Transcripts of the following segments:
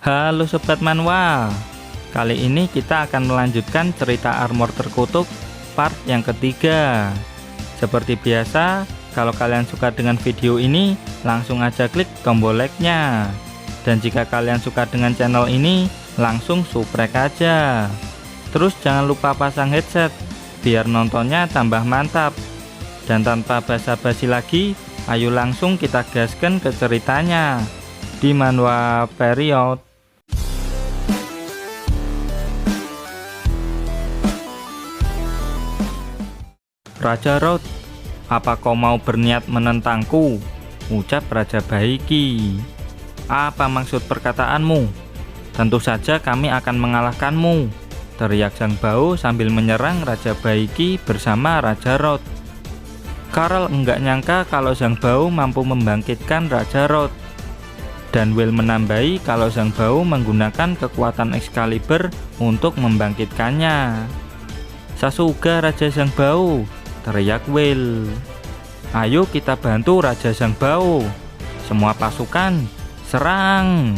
Halo Sobat Manhwa, kali ini kita akan melanjutkan cerita Armor Terkutuk part yang ketiga. Seperti biasa, kalau kalian suka dengan video ini, langsung aja klik tombol like-nya. Dan jika kalian suka dengan channel ini, langsung subrek aja. Terus jangan lupa pasang headset, biar nontonnya tambah mantap. Dan tanpa basa-basi lagi, ayo langsung kita gaskan ke ceritanya di Manhwa Period. Raja Road, apa kau mau berniat menentangku? Ucap Raja Baiki. Apa maksud perkataanmu? Tentu saja kami akan mengalahkanmu, teriak Zhang Bao sambil menyerang Raja Baiki bersama Raja Road. Karl enggak nyangka kalau Zhang Bao mampu membangkitkan Raja Road. Dan Will menambahi kalau Zhang Bao menggunakan kekuatan Excalibur untuk membangkitkannya. Sasuga Raja Zhang Bao, teriak Will. Ayo kita bantu Raja Zhang Bao. Semua pasukan, serang!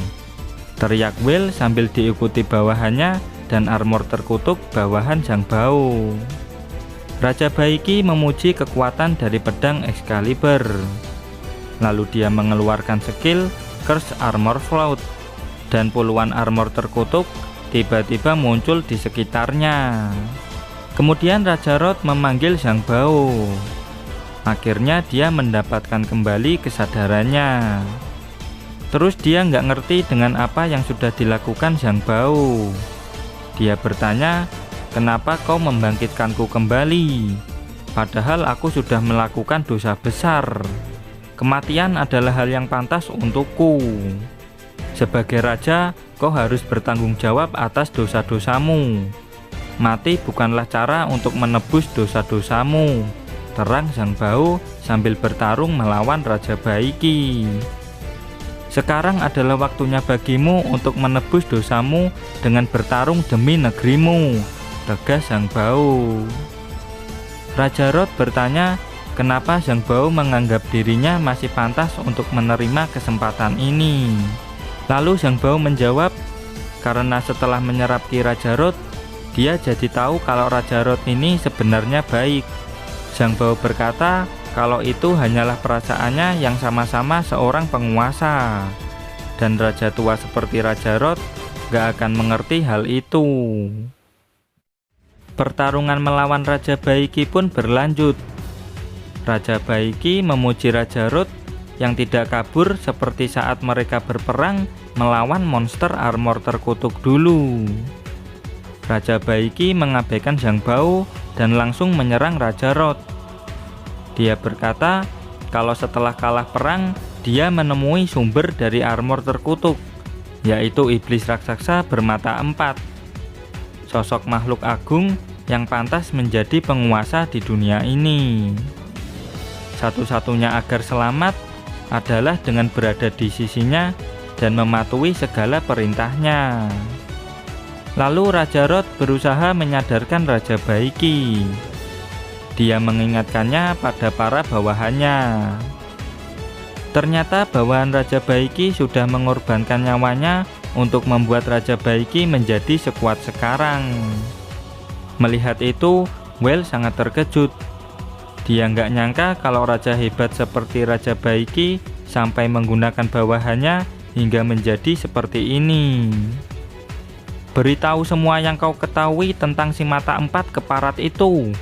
Teriak Will sambil diikuti bawahannya dan armor terkutuk bawahan Zhang Bao. Raja Baiki memuji kekuatan dari pedang Excalibur. Lalu dia mengeluarkan skill Curse Armor Float, dan puluhan armor terkutuk tiba-tiba muncul di sekitarnya. Kemudian Raja Road memanggil Zhang Bao. Akhirnya dia mendapatkan kembali kesadarannya. Terus dia nggak ngerti dengan apa yang sudah dilakukan Zhang Bao. Dia bertanya, kenapa kau membangkitkanku kembali? Padahal aku sudah melakukan dosa besar. Kematian adalah hal yang pantas untukku. Sebagai raja, kau harus bertanggung jawab atas dosa-dosamu. Mati bukanlah cara untuk menebus dosa-dosamu, terang Zhang Bao sambil bertarung melawan Raja Baiki. Sekarang adalah waktunya bagimu untuk menebus dosamu dengan bertarung demi negerimu, tegas Zhang Bao. Raja Road bertanya, kenapa Zhang Bao menganggap dirinya masih pantas untuk menerima kesempatan ini. Lalu Zhang Bao menjawab, karena setelah menyerap Ki Raja Road, dia jadi tahu kalau Raja Road ini sebenarnya baik. Zhang Bao berkata kalau itu hanyalah perasaannya yang sama-sama seorang penguasa. Dan raja tua seperti Raja Road gak akan mengerti hal itu. Pertarungan melawan Raja Baiki pun berlanjut. Raja Baiki memuji Raja Road yang tidak kabur seperti saat mereka berperang melawan monster armor terkutuk dulu. Raja Baiki mengabaikan Zhang Bao dan langsung menyerang Raja Road. Dia berkata kalau setelah kalah perang, dia menemui sumber dari armor terkutuk, yaitu iblis raksasa bermata 4. Sosok makhluk agung yang pantas menjadi penguasa di dunia ini. Satu-satunya agar selamat adalah dengan berada di sisinya dan mematuhi segala perintahnya. Lalu Raja Road berusaha menyadarkan Raja Baiki. Dia mengingatkannya pada para bawahannya. Ternyata bawahan Raja Baiki sudah mengorbankan nyawanya untuk membuat Raja Baiki menjadi sekuat sekarang. Melihat itu, Well sangat terkejut. Dia nggak nyangka kalau raja hebat seperti Raja Baiki sampai menggunakan bawahannya hingga menjadi seperti ini. Beritahu semua yang kau ketahui tentang si mata 4 keparat itu.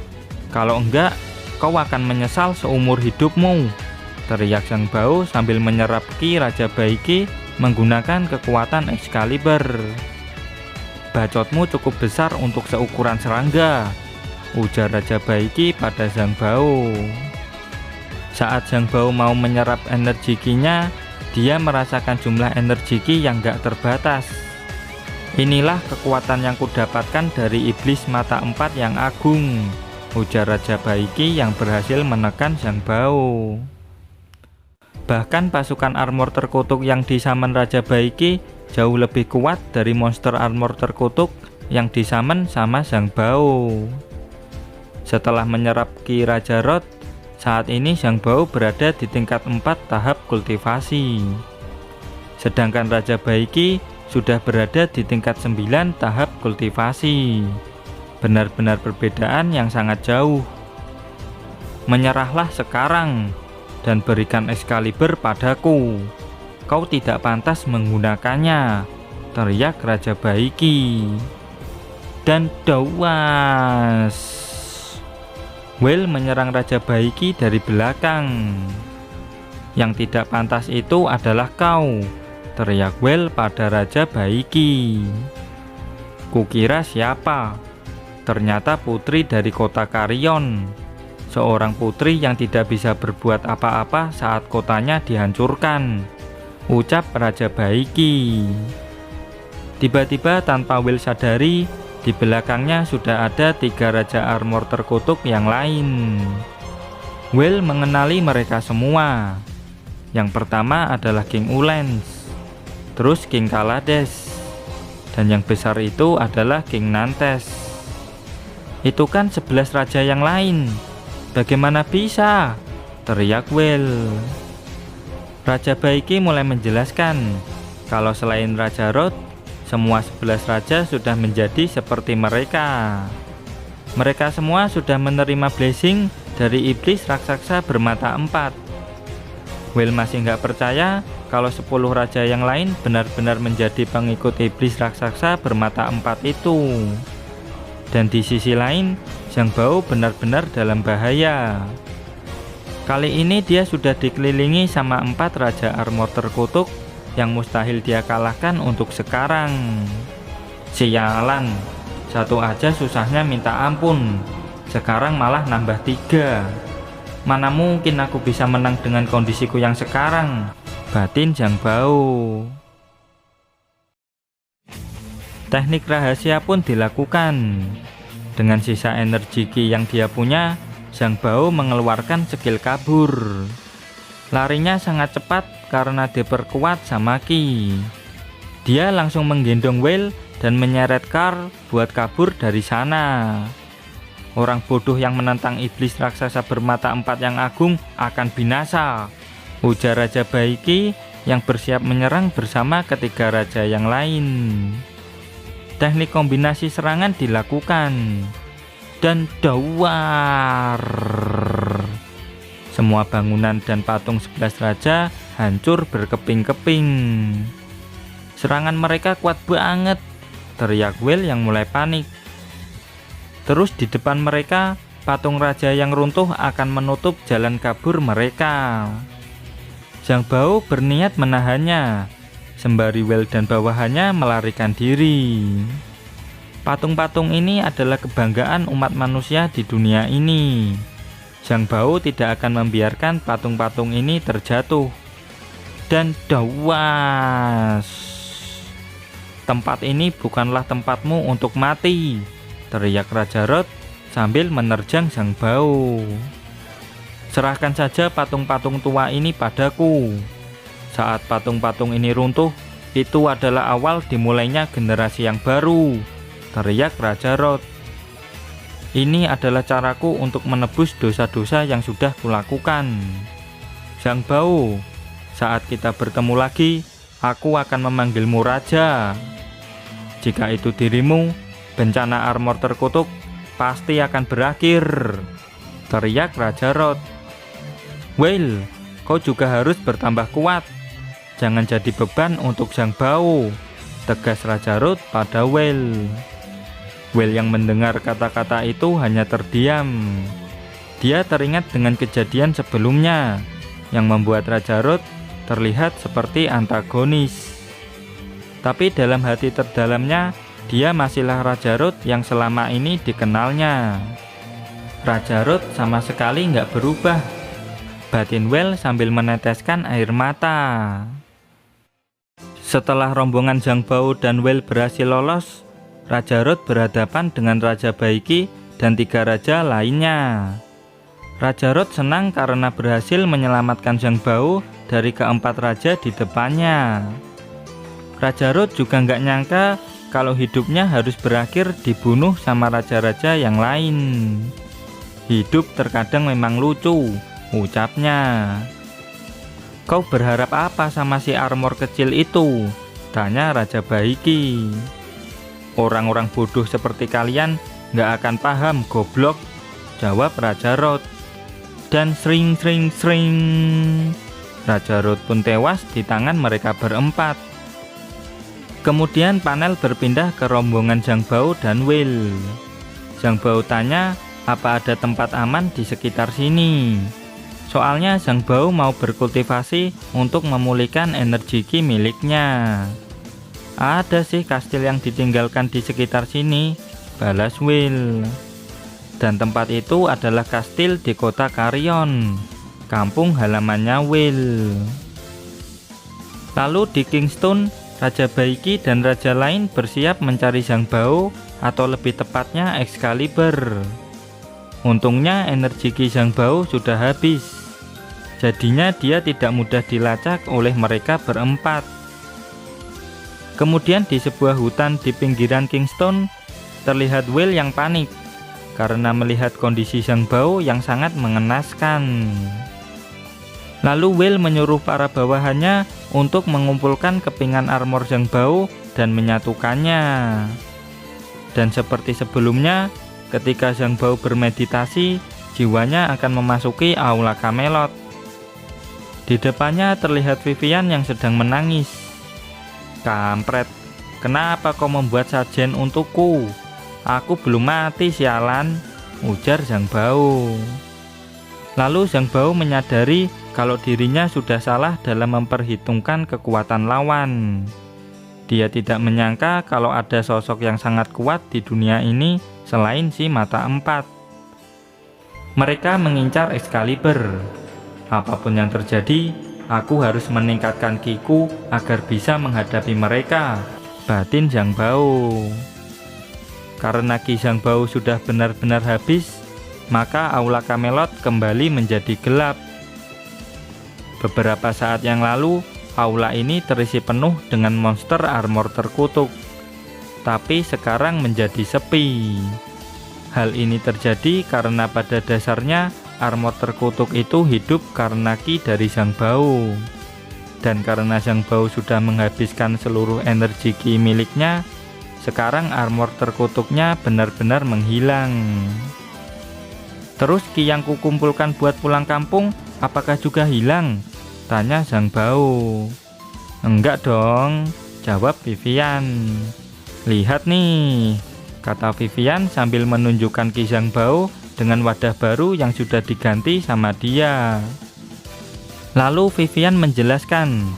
Kalau enggak, kau akan menyesal seumur hidupmu, teriak Zhang Bao sambil menyerap Ki Raja Baiki menggunakan kekuatan Excalibur. Bacotmu cukup besar untuk seukuran serangga, ujar Raja Baiki pada Zhang Bao. Saat Zhang Bao mau menyerap energi Ki-nya, dia merasakan jumlah energi Ki yang gak terbatas. Inilah kekuatan yang kudapatkan dari iblis mata 4 yang agung, ujar Raja Baiki yang berhasil menekan Zhang Bao. Bahkan pasukan armor terkutuk yang disamen Raja Baiki jauh lebih kuat dari monster armor terkutuk yang disamen sama Zhang Bao. Setelah menyerap Ki Raja Road, saat ini Zhang Bao berada di tingkat 4 tahap kultivasi. Sedangkan Raja Baiki sudah berada di tingkat 9 tahap kultivasi. Benar-benar perbedaan yang sangat jauh. Menyerahlah sekarang dan berikan Excalibur padaku. Kau tidak pantas menggunakannya, teriak Raja Baiki. Dan dawas, Well menyerang Raja Baiki dari belakang. Yang tidak pantas itu adalah kau, teriak Well pada Raja Baiki. Kukira siapa? Ternyata putri dari kota Karion, seorang putri yang tidak bisa berbuat apa-apa saat kotanya dihancurkan, ucap Raja Baiki. Tiba-tiba tanpa Will sadari, di belakangnya sudah ada 3 Raja Armor terkutuk yang lain. Will mengenali mereka semua. Yang pertama adalah King Ullens, terus King Kalades, dan yang besar itu adalah King Nantes. Itu kan 11 raja yang lain. Bagaimana bisa? Teriak Will. Raja Baiki mulai menjelaskan kalau selain Raja Roth, semua 11 raja sudah menjadi seperti mereka. Mereka semua sudah menerima blessing dari iblis raksasa bermata 4. Will masih nggak percaya kalau 10 raja yang lain benar-benar menjadi pengikut iblis raksasa bermata 4 itu. Dan di sisi lain, Zhang Bao benar-benar dalam bahaya. Kali ini dia sudah dikelilingi sama 4 Raja Armor terkutuk yang mustahil dia kalahkan untuk sekarang. Sialan, satu aja susahnya minta ampun, sekarang malah nambah 3. Mana mungkin aku bisa menang dengan kondisiku yang sekarang, batin Zhang Bao. Teknik rahasia pun dilakukan. Dengan sisa energi Ki yang dia punya, Zhang Bao mengeluarkan skill kabur. Larinya sangat cepat karena diperkuat sama Ki. Dia langsung menggendong Will dan menyeret Karl buat kabur dari sana. Orang bodoh yang menentang iblis raksasa bermata 4 yang agung akan binasa, ujar Raja Baiki yang bersiap menyerang bersama ketiga raja yang lain. Teknik kombinasi serangan dilakukan, dan dawar. Semua bangunan dan patung 11 raja hancur berkeping-keping. Serangan mereka kuat banget, teriak Will yang mulai panik. Terus di depan mereka, patung raja yang runtuh akan menutup jalan kabur mereka. Zhang Bao berniat menahannya, sembari Will dan bawahannya melarikan diri. Patung-patung ini adalah kebanggaan umat manusia di dunia ini. Zhang Bao tidak akan membiarkan patung-patung ini terjatuh. Dan dawas, tempat ini bukanlah tempatmu untuk mati, teriak Raja Roth sambil menerjang Zhang Bao. Serahkan saja patung-patung tua ini padaku. Saat patung-patung ini runtuh, itu adalah awal dimulainya generasi yang baru, teriak Raja Roth. Ini adalah caraku untuk menebus dosa-dosa yang sudah kulakukan. Zhang Bao, saat kita bertemu lagi, aku akan memanggilmu Raja. Jika itu dirimu, bencana armor terkutuk pasti akan berakhir, teriak Raja Roth. Well, kau juga harus bertambah kuat. Jangan jadi beban untuk Zhang Bao, tegas Raja Roth pada Well. Well yang mendengar kata-kata itu hanya terdiam. Dia teringat dengan kejadian sebelumnya yang membuat Raja Roth terlihat seperti antagonis. Tapi dalam hati terdalamnya, dia masihlah Raja Roth yang selama ini dikenalnya. Raja Roth sama sekali nggak berubah, batin Well sambil meneteskan air mata. Setelah rombongan Zhang Bao dan Well berhasil lolos, Raja Roth berhadapan dengan Raja Baiki dan 3 raja lainnya. Raja Roth senang karena berhasil menyelamatkan Zhang Bao dari keempat raja di depannya. Raja Roth juga nggak nyangka kalau hidupnya harus berakhir dibunuh sama raja-raja yang lain. Hidup terkadang memang lucu, ucapnya. Kau berharap apa sama si armor kecil itu? Tanya Raja Baiki. Orang-orang bodoh seperti kalian nggak akan paham, goblok, jawab Raja Rod. Dan sring, Raja Rod pun tewas di tangan mereka berempat. Kemudian panel berpindah ke rombongan Zhang Bao dan Will. Zhang Bao tanya apa ada tempat aman di sekitar sini. Soalnya Zhang Bao mau berkultivasi untuk memulihkan energi ki miliknya. Ada sih kastil yang ditinggalkan di sekitar sini, balas Will. Dan tempat itu adalah kastil di kota Carrion, kampung halamannya Will. Lalu di Kingston, Raja Baiki dan raja lain bersiap mencari Zhang Bao, atau lebih tepatnya Excalibur. Untungnya energi ki Zhang Bao sudah habis. Jadinya dia tidak mudah dilacak oleh mereka berempat. Kemudian di sebuah hutan di pinggiran Kingston, terlihat Will yang panik karena melihat kondisi Zhang Bao yang sangat mengenaskan. Lalu Will menyuruh para bawahannya untuk mengumpulkan kepingan armor Zhang Bao dan menyatukannya. Dan seperti sebelumnya, ketika Zhang Bao bermeditasi, jiwanya akan memasuki aula Camelot. Di depannya terlihat Vivian yang sedang menangis. Kampret, kenapa kau membuat sajen untukku? Aku belum mati sialan, ujar Zhang Bao. Lalu Zhang Bao menyadari kalau dirinya sudah salah dalam memperhitungkan kekuatan lawan. Dia tidak menyangka kalau ada sosok yang sangat kuat di dunia ini selain si mata empat. Mereka mengincar Excalibur. Apapun yang terjadi, aku harus meningkatkan kiku agar bisa menghadapi mereka, batin Zhang Bao. Karena ki Zhang Bao sudah benar-benar habis, maka aula Camelot kembali menjadi gelap. Beberapa saat yang lalu, aula ini terisi penuh dengan monster armor terkutuk, tapi sekarang menjadi sepi. Hal ini terjadi karena pada dasarnya armor terkutuk itu hidup karena ki dari Zhang Bao. Dan karena Zhang Bao sudah menghabiskan seluruh energi ki miliknya, sekarang armor terkutuknya benar-benar menghilang. Terus ki yang kukumpulkan buat pulang kampung, apakah juga hilang? Tanya Zhang Bao. Enggak dong, jawab Vivian. Lihat nih, kata Vivian sambil menunjukkan ki Zhang Bao dengan wadah baru yang sudah diganti sama dia. Lalu Vivian menjelaskan,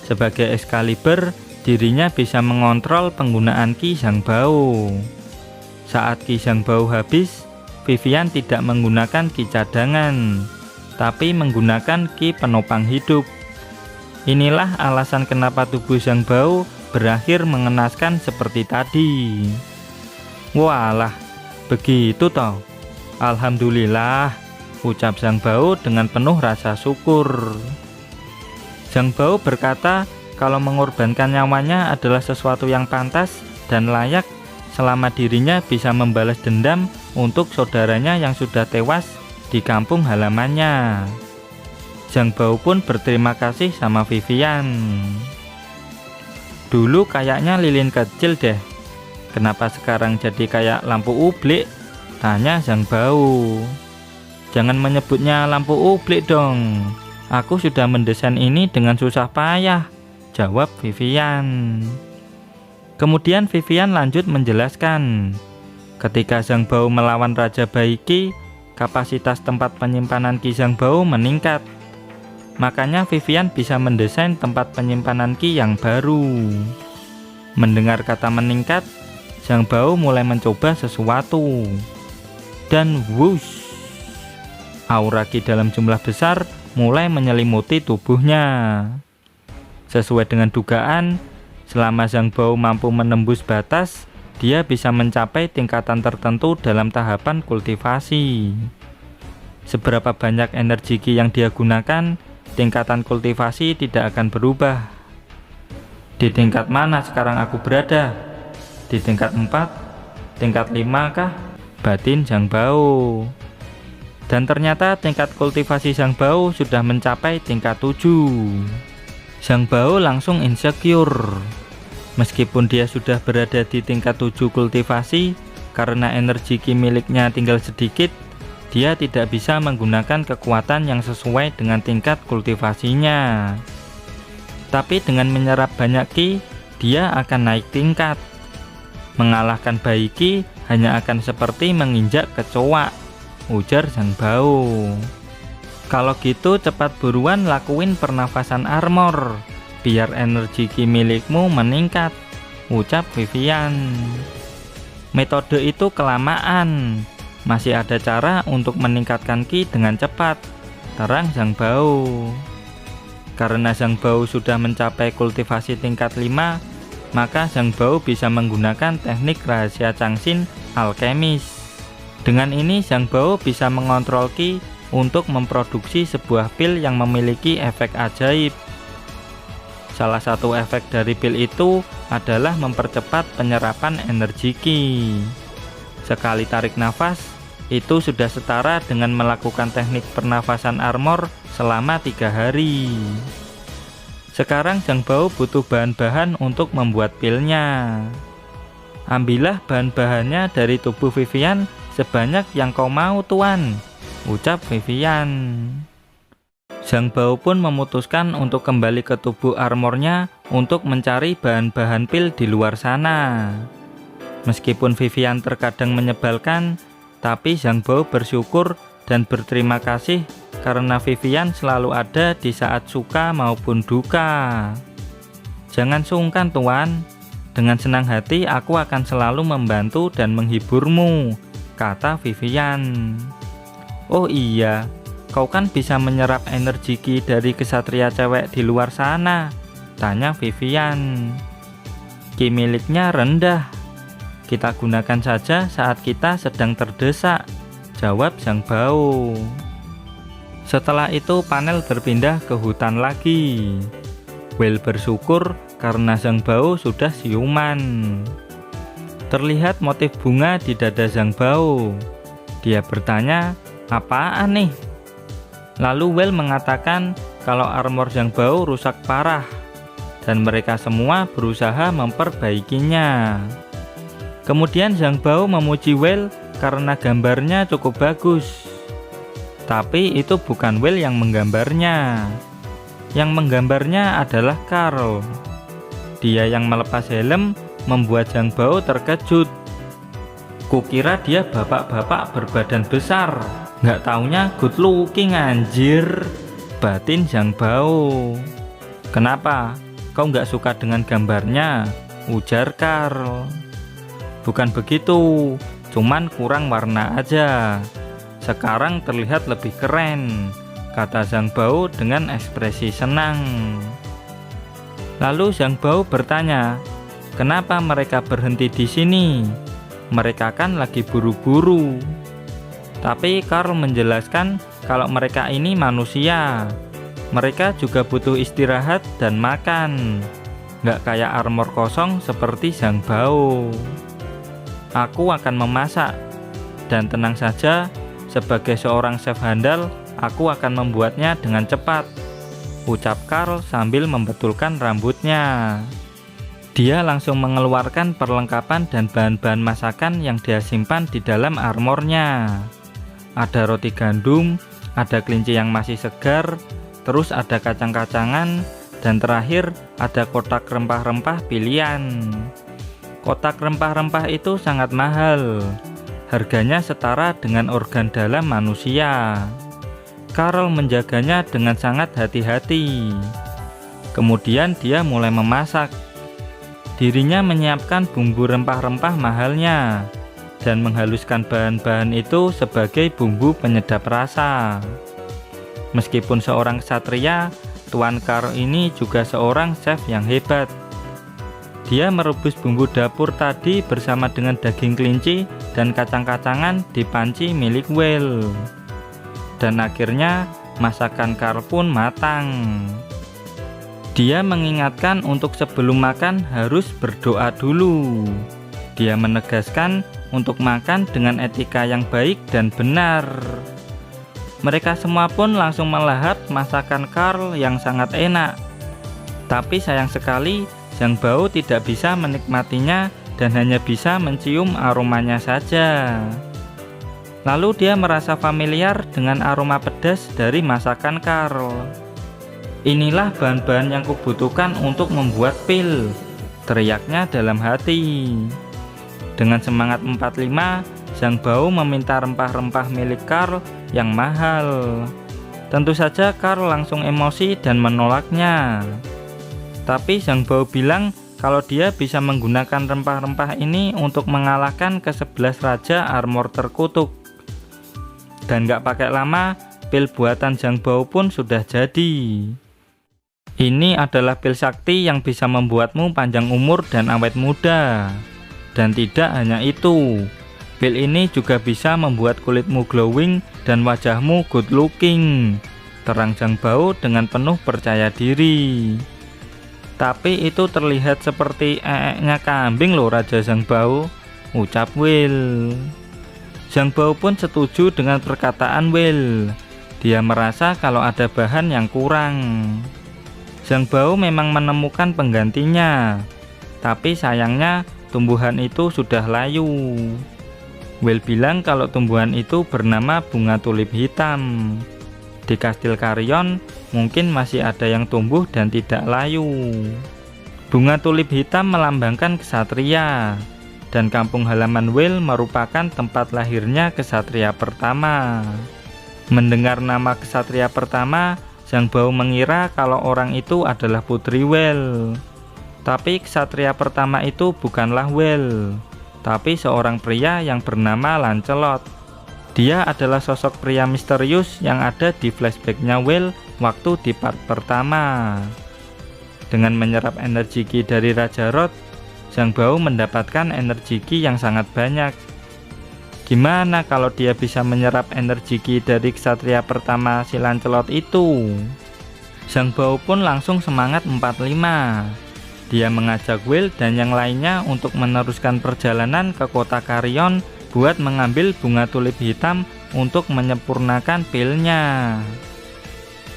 sebagai Excalibur, dirinya bisa mengontrol penggunaan ki Zhang Bao. Saat ki Zhang Bao habis, Vivian tidak menggunakan ki cadangan, tapi menggunakan ki penopang hidup. Inilah alasan kenapa tubuh Zhang Bao berakhir mengenaskan seperti tadi. Walah, begitu toh. Alhamdulillah, ucap Zhang Bao dengan penuh rasa syukur. Zhang Bao berkata kalau mengorbankan nyawanya adalah sesuatu yang pantas dan layak selama dirinya bisa membalas dendam untuk saudaranya yang sudah tewas di kampung halamannya. Zhang Bao pun berterima kasih sama Vivian. Dulu kayaknya lilin kecil deh, kenapa sekarang jadi kayak lampu ublik? Tanya Zhang Bao. Jangan menyebutnya lampu ublik dong. Aku sudah mendesain ini dengan susah payah, jawab Vivian. Kemudian Vivian lanjut menjelaskan, ketika Zhang Bao melawan Raja Baiki, kapasitas tempat penyimpanan ki Zhang Bao meningkat. Makanya Vivian bisa mendesain tempat penyimpanan ki yang baru. Mendengar kata meningkat, Zhang Bao mulai mencoba sesuatu. Dan wush, aura ki dalam jumlah besar mulai menyelimuti tubuhnya. Sesuai dengan dugaan, selama Zhang Bao mampu menembus batas, dia bisa mencapai tingkatan tertentu dalam tahapan kultivasi. Seberapa banyak energi ki yang dia gunakan, tingkatan kultivasi tidak akan berubah. Di tingkat mana sekarang aku berada? Di tingkat 4? Tingkat 5 kah? Batin Zhang Bao. Dan ternyata tingkat kultivasi Zhang Bao sudah mencapai tingkat 7. Zhang Bao langsung insecure. Meskipun dia sudah berada di tingkat 7 kultivasi, karena energi ki miliknya tinggal sedikit, dia tidak bisa menggunakan kekuatan yang sesuai dengan tingkat kultivasinya. Tapi dengan menyerap banyak ki, dia akan naik tingkat. Mengalahkan bayi ki hanya akan seperti menginjak kecoa, ujar Zhang Bao. Kalau gitu cepat buruan lakuin pernafasan armor, biar energi ki milikmu meningkat, ucap Vivian. Metode itu kelamaan, masih ada cara untuk meningkatkan ki dengan cepat, terang Zhang Bao. Karena Zhang Bao sudah mencapai kultivasi tingkat 5, maka Zhang Bao bisa menggunakan teknik rahasia Changxin alkemis. Dengan ini Zhang Bao bisa mengontrol ki untuk memproduksi sebuah pil yang memiliki efek ajaib. Salah satu efek dari pil itu adalah mempercepat penyerapan energi ki. Sekali tarik nafas, itu sudah setara dengan melakukan teknik pernafasan armor selama 3 hari. Sekarang Zhang Bao butuh bahan-bahan untuk membuat pilnya. Ambillah bahan-bahannya dari tubuh Vivian sebanyak yang kau mau, Tuan, ucap Vivian. Zhang Bao pun memutuskan untuk kembali ke tubuh armornya untuk mencari bahan-bahan pil di luar sana. Meskipun Vivian terkadang menyebalkan, tapi Zhang Bao bersyukur dan berterima kasih karena Vivian selalu ada di saat suka maupun duka. Jangan sungkan, Tuan. Dengan senang hati aku akan selalu membantu dan menghiburmu, kata Vivian. Oh iya, kau kan bisa menyerap energi ki dari kesatria cewek di luar sana, tanya Vivian. Ki miliknya rendah. Kita gunakan saja saat kita sedang terdesak, jawab Zhang Bao. Setelah itu panel berpindah ke hutan lagi. Whale bersyukur karena Zhang Bao sudah siuman. Terlihat motif bunga di dada Zhang Bao. Dia bertanya, apaan nih? Lalu Whale mengatakan kalau armor Zhang Bao rusak parah dan mereka semua berusaha memperbaikinya. Kemudian Zhang Bao memuji Whale karena gambarnya cukup bagus. Tapi itu bukan Whale yang menggambarnya. Yang menggambarnya adalah Carl. Dia yang melepas helm membuat Zhang Bao terkejut. Kukira dia bapak-bapak berbadan besar, nggak taunya good looking anjir, batin Zhang Bao. Kenapa? Kau nggak suka dengan gambarnya? Ujar Carl. Bukan begitu, cuman kurang warna aja. Sekarang terlihat lebih keren, kata Zhang Bao dengan ekspresi senang. Lalu Zhang Bao bertanya, kenapa mereka berhenti di sini? Mereka kan lagi buru-buru. Tapi Carl menjelaskan kalau mereka ini manusia. Mereka juga butuh istirahat dan makan. Nggak kayak armor kosong seperti Zhang Bao. Aku akan memasak. Dan tenang saja, sebagai seorang chef handal, aku akan membuatnya dengan cepat, ucap Carl sambil membetulkan rambutnya. Dia langsung mengeluarkan perlengkapan dan bahan-bahan masakan yang dia simpan di dalam armornya. Ada roti gandum, ada kelinci yang masih segar, terus ada kacang-kacangan, dan terakhir ada kotak rempah-rempah pilihan. Kotak rempah-rempah itu sangat mahal. Harganya setara dengan organ dalam manusia. Carl menjaganya dengan sangat hati-hati. Kemudian dia mulai memasak. Dirinya menyiapkan bumbu rempah-rempah mahalnya dan menghaluskan bahan-bahan itu sebagai bumbu penyedap rasa. Meskipun seorang ksatria, Tuan Carl ini juga seorang chef yang hebat. Dia merebus bumbu dapur tadi bersama dengan daging kelinci dan kacang-kacangan di panci milik Whale. Dan akhirnya masakan Carl pun matang. Dia mengingatkan untuk sebelum makan harus berdoa dulu. Dia menegaskan untuk makan dengan etika yang baik dan benar. Mereka semua pun langsung melahap masakan Carl yang sangat enak. Tapi sayang sekali Zhang Bao tidak bisa menikmatinya dan hanya bisa mencium aromanya saja. Lalu dia merasa familiar dengan aroma pedas dari masakan Karl. Inilah bahan-bahan yang kubutuhkan untuk membuat pil, teriaknya dalam hati. Dengan semangat 45, Zhang Bao meminta rempah-rempah milik Karl yang mahal. Tentu saja Karl langsung emosi dan menolaknya. Tapi Zhang Bao bilang kalau dia bisa menggunakan rempah-rempah ini untuk mengalahkan ke-11 raja armor terkutuk. Dan gak pakai lama, pil buatan Zhang Bao pun sudah jadi. Ini adalah pil sakti yang bisa membuatmu panjang umur dan awet muda. Dan tidak hanya itu, pil ini juga bisa membuat kulitmu glowing dan wajahmu good looking, terang Zhang Bao dengan penuh percaya diri. Tapi itu terlihat seperti nya kambing loh Raja Zhang Bao, ucap Will. Zhang Bao pun setuju dengan perkataan Will. Dia merasa kalau ada bahan yang kurang. Zhang Bao memang menemukan penggantinya, tapi sayangnya tumbuhan itu sudah layu. Will bilang kalau tumbuhan itu bernama bunga tulip hitam. Di Kastil Carrion mungkin masih ada yang tumbuh dan tidak layu. Bunga tulip hitam melambangkan kesatria, dan kampung halaman Will merupakan tempat lahirnya kesatria pertama. Mendengar nama kesatria pertama, Zhang Bao mengira kalau orang itu adalah putri Will. Tapi kesatria pertama itu bukanlah Will, tapi seorang pria yang bernama Lancelot. Dia adalah sosok pria misterius yang ada di flashbacknya Will waktu di part pertama. Dengan menyerap energi Ki dari Raja Roth, Zhang Bao mendapatkan energi Ki yang sangat banyak. Gimana kalau dia bisa menyerap energi Ki dari kesatria pertama si Lancelot itu? Zhang Bao pun langsung semangat 45. Dia mengajak Will dan yang lainnya untuk meneruskan perjalanan ke kota Carrion buat mengambil bunga tulip hitam untuk menyempurnakan pilnya.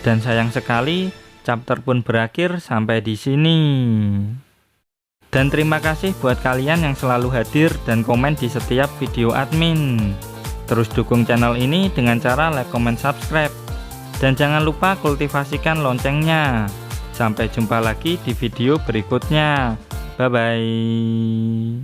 Dan sayang sekali, chapter pun berakhir sampai di sini. Dan terima kasih buat kalian yang selalu hadir dan komen di setiap video admin. Terus dukung channel ini dengan cara like, comment, subscribe. Dan jangan lupa kultivasikan loncengnya. Sampai jumpa lagi di video berikutnya. Bye-bye.